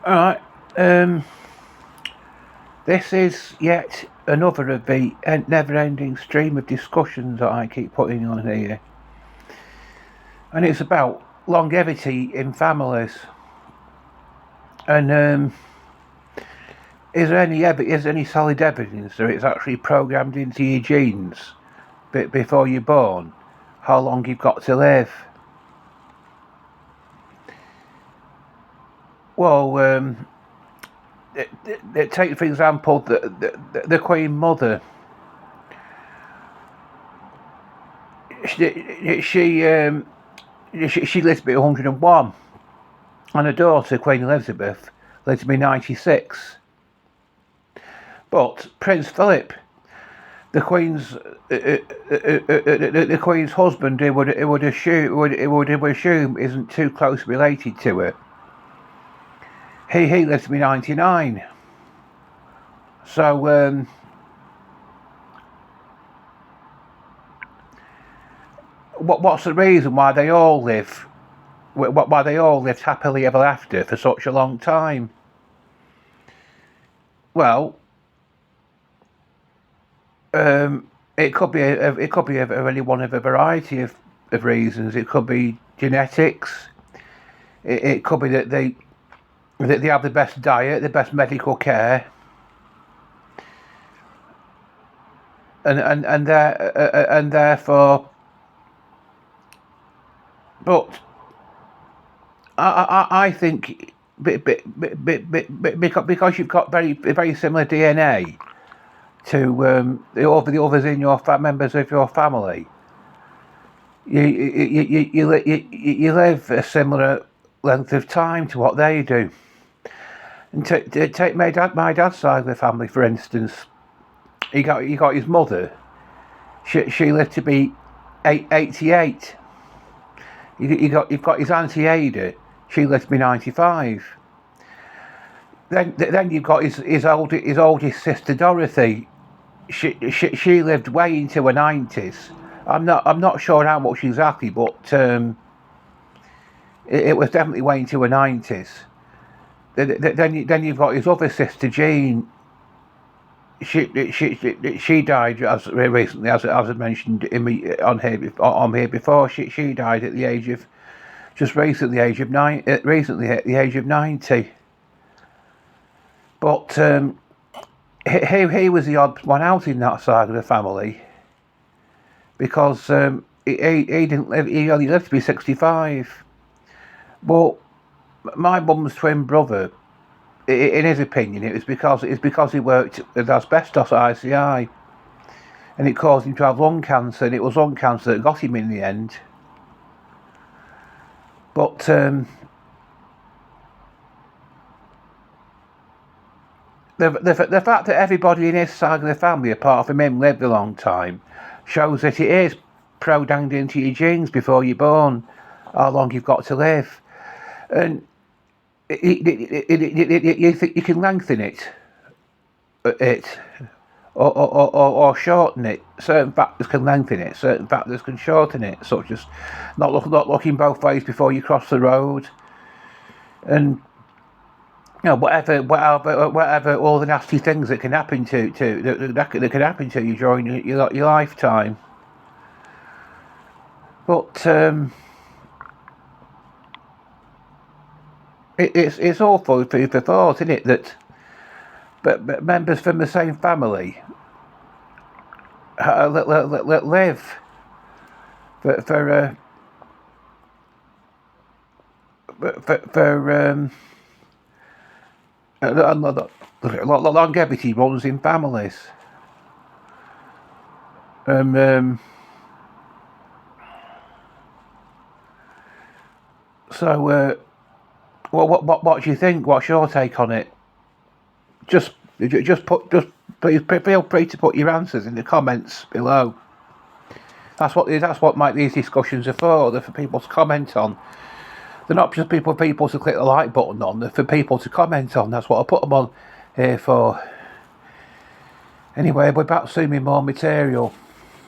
Alright, this is yet another of the never-ending stream of discussions that I keep putting on here. And it's about longevity in families. And is there any solid evidence that it's actually programmed into your genes before you're born, how long you've got to live? Well, take for example the Queen Mother. She lived to be 101, and her daughter Queen Elizabeth lived to be 96. But Prince Philip, the Queen's husband, it would assume isn't too close related to her. He lived to be 99. So what's the reason why they all lived happily ever after for such a long time? Well, it could be only one of a variety of reasons. It could be genetics. It could be that they have the best diet, the best medical care, and therefore. But I think because you've got very similar DNA to the others in your members of your family, you live a similar length of time to what they do. And take my dad's side of the family, for instance. You got his mother. She lived to be 88. You've got his auntie Ada. She lived to be 95. Then you've got his oldest sister Dorothy. She lived way into her 90s. I'm not sure how much exactly, but it was definitely way into her 90s. Then you've got his other sister Jean. She died as recently, as I mentioned on here before. She died at the age of recently at the age of 90. But he was the odd one out in that side of the family, because he didn't live. He only lived to be 65. Well, my mum's twin brother, in his opinion, it's because he worked with asbestos at ICI, and it caused him to have lung cancer, and it was lung cancer that got him in the end. But the fact that everybody in his side of the family, apart from him, lived a long time, shows that it is programmed into your genes before you're born, how long you've got to live. And you can lengthen it or shorten it. Certain factors can lengthen it, certain factors can shorten it, such as not looking both ways before you cross the road, and whatever all the nasty things that can happen to that can happen to you during your lifetime. But it's awful food for thought, isn't it? That but members from the same family live for longevity runs in families. So what do you think? What's your take on it? Just please feel free to put your answers in the comments below. That's what these discussions are for. They're for people to comment on. They're not just people to click the like button on. They're for people to comment on. That's what I put them on here for. Anyway, we're back soon with more material.